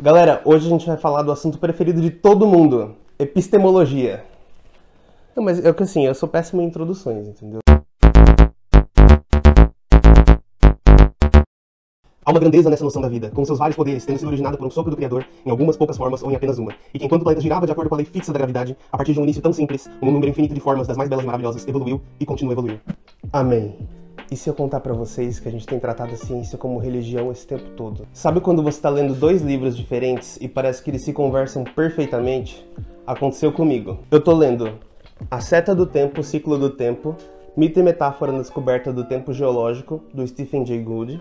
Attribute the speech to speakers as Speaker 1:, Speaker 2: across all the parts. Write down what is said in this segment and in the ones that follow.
Speaker 1: Galera, hoje a gente vai falar do assunto preferido de todo mundo, epistemologia. Não, mas é que assim, eu sou péssimo em introduções, entendeu? Há uma grandeza nessa noção da vida, com seus vários poderes tendo sido originada por um sopro do Criador, em algumas poucas formas ou em apenas uma, e que enquanto o planeta girava de acordo com a lei fixa da gravidade, a partir de um início tão simples, um número infinito de formas das mais belas e maravilhosas evoluiu e continua a evoluir. Amém. E se eu contar pra vocês que a gente tem tratado a ciência como religião esse tempo todo? Sabe quando você tá lendo dois livros diferentes e parece que eles se conversam perfeitamente? Aconteceu comigo. Eu tô lendo A Seta do Tempo, o Ciclo do Tempo, Mito e Metáfora na Descoberta do Tempo Geológico, do Stephen Jay Gould,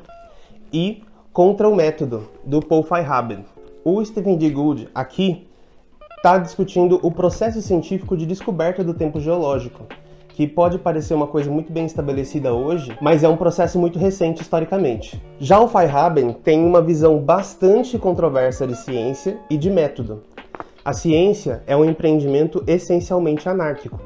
Speaker 1: e Contra o Método, do Paul Feyerabend. O Stephen Jay Gould, aqui, está discutindo o processo científico de descoberta do tempo geológico, que pode parecer uma coisa muito bem estabelecida hoje, mas é um processo muito recente historicamente. Já o Feyerabend tem uma visão bastante controversa de ciência e de método. A ciência é um empreendimento essencialmente anárquico.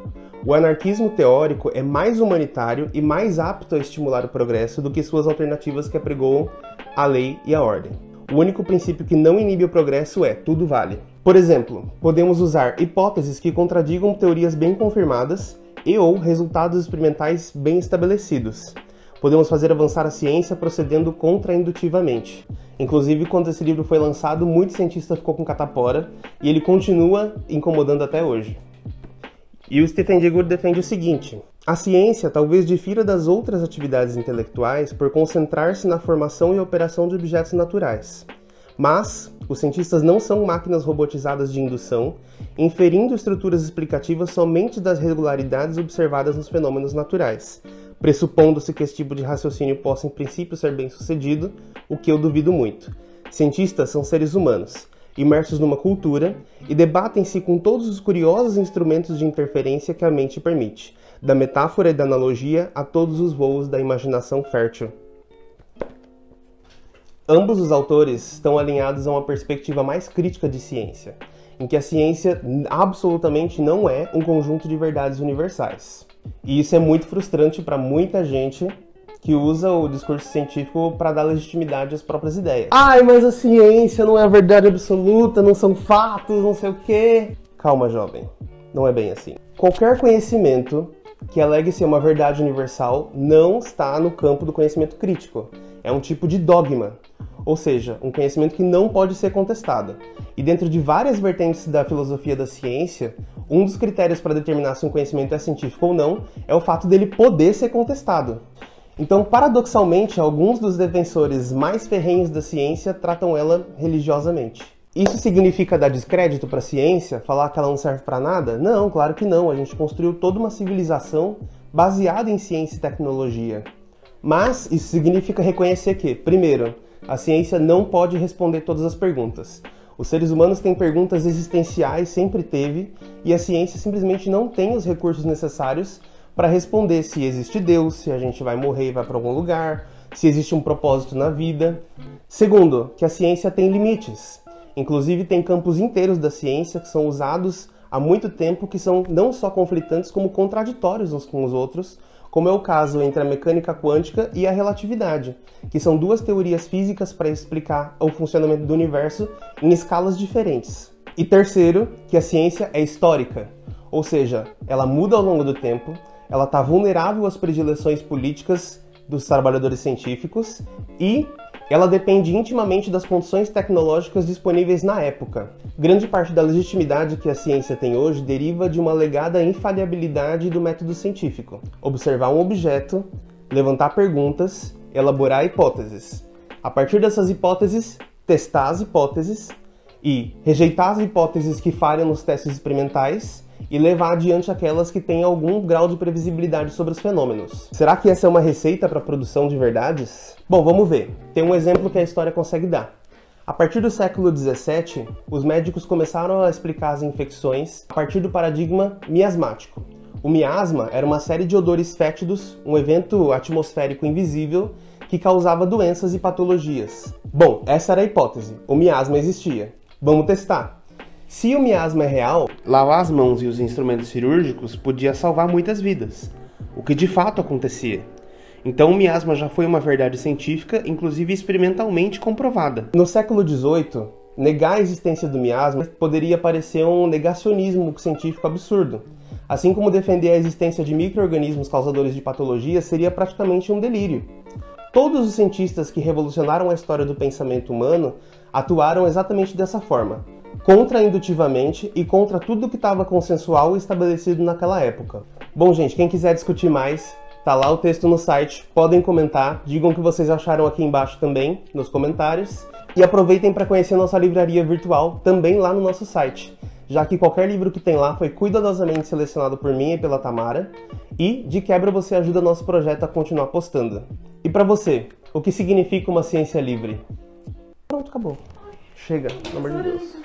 Speaker 1: O anarquismo teórico é mais humanitário e mais apto a estimular o progresso do que suas alternativas que apregoam a lei e a ordem. O único princípio que não inibe o progresso é tudo vale. Por exemplo, podemos usar hipóteses que contradigam teorias bem confirmadas e ou resultados experimentais bem estabelecidos. Podemos fazer avançar a ciência procedendo contraindutivamente. Inclusive, quando esse livro foi lançado, muito cientista ficou com catapora e ele continua incomodando até hoje. E o Stephen Jay Gould defende o seguinte: a ciência talvez difira das outras atividades intelectuais por concentrar-se na formação e operação de objetos naturais. Mas os cientistas não são máquinas robotizadas de indução, inferindo estruturas explicativas somente das regularidades observadas nos fenômenos naturais, pressupondo-se que esse tipo de raciocínio possa em princípio ser bem sucedido, o que eu duvido muito. Cientistas são seres humanos, imersos numa cultura, e debatem-se com todos os curiosos instrumentos de interferência que a mente permite, da metáfora e da analogia a todos os voos da imaginação fértil. Ambos os autores estão alinhados a uma perspectiva mais crítica de ciência, em que a ciência absolutamente não é um conjunto de verdades universais. E isso é muito frustrante para muita gente que usa o discurso científico para dar legitimidade às próprias ideias. Ai, mas a ciência não é a verdade absoluta, não são fatos, não sei o quê. Calma, jovem. Não é bem assim. Qualquer conhecimento que alegue ser uma verdade universal não está no campo do conhecimento crítico. É um tipo de dogma, ou seja, um conhecimento que não pode ser contestado. E dentro de várias vertentes da filosofia da ciência, um dos critérios para determinar se um conhecimento é científico ou não é o fato dele poder ser contestado. Então, paradoxalmente, alguns dos defensores mais ferrenhos da ciência tratam ela religiosamente. Isso significa dar descrédito para a ciência? Falar que ela não serve para nada? Não, claro que não. A gente construiu toda uma civilização baseada em ciência e tecnologia. Mas isso significa reconhecer que, primeiro, a ciência não pode responder todas as perguntas. Os seres humanos têm perguntas existenciais, sempre teve, e a ciência simplesmente não tem os recursos necessários para responder se existe Deus, se a gente vai morrer e vai para algum lugar, se existe um propósito na vida. Segundo, que a ciência tem limites. Inclusive, tem campos inteiros da ciência que são usados há muito tempo que são não só conflitantes, como contraditórios uns com os outros, como é o caso entre a mecânica quântica e a relatividade, que são duas teorias físicas para explicar o funcionamento do universo em escalas diferentes. E terceiro, que a ciência é histórica, ou seja, ela muda ao longo do tempo, ela está vulnerável às predileções políticas dos trabalhadores científicos e ela depende intimamente das condições tecnológicas disponíveis na época. Grande parte da legitimidade que a ciência tem hoje deriva de uma alegada infalibilidade do método científico. Observar um objeto, levantar perguntas, elaborar hipóteses. A partir dessas hipóteses, testar as hipóteses e rejeitar as hipóteses que falham nos testes experimentais e levar adiante aquelas que têm algum grau de previsibilidade sobre os fenômenos. Será que essa é uma receita para a produção de verdades? Bom, vamos ver. Tem um exemplo que a história consegue dar. A partir do século XVII, os médicos começaram a explicar as infecções a partir do paradigma miasmático. O miasma era uma série de odores fétidos, um evento atmosférico invisível que causava doenças e patologias. Bom, essa era a hipótese. O miasma existia. Vamos testar. Se o miasma é real, lavar as mãos e os instrumentos cirúrgicos podia salvar muitas vidas, o que de fato acontecia. Então o miasma já foi uma verdade científica, inclusive experimentalmente comprovada. No século XVIII, negar a existência do miasma poderia parecer um negacionismo científico absurdo. Assim como defender a existência de micro-organismos causadores de patologias seria praticamente um delírio. Todos os cientistas que revolucionaram a história do pensamento humano atuaram exatamente dessa forma, contraindutivamente e contra tudo que estava consensual e estabelecido naquela época. Bom, gente, quem quiser discutir mais, tá lá o texto no site, podem comentar, digam o que vocês acharam aqui embaixo também, nos comentários, e aproveitem para conhecer nossa livraria virtual também lá no nosso site, já que qualquer livro que tem lá foi cuidadosamente selecionado por mim e pela Tamara, e de quebra você ajuda nosso projeto a continuar postando. E para você, o que significa uma ciência livre? Pronto, acabou. Chega, pelo amor de Deus.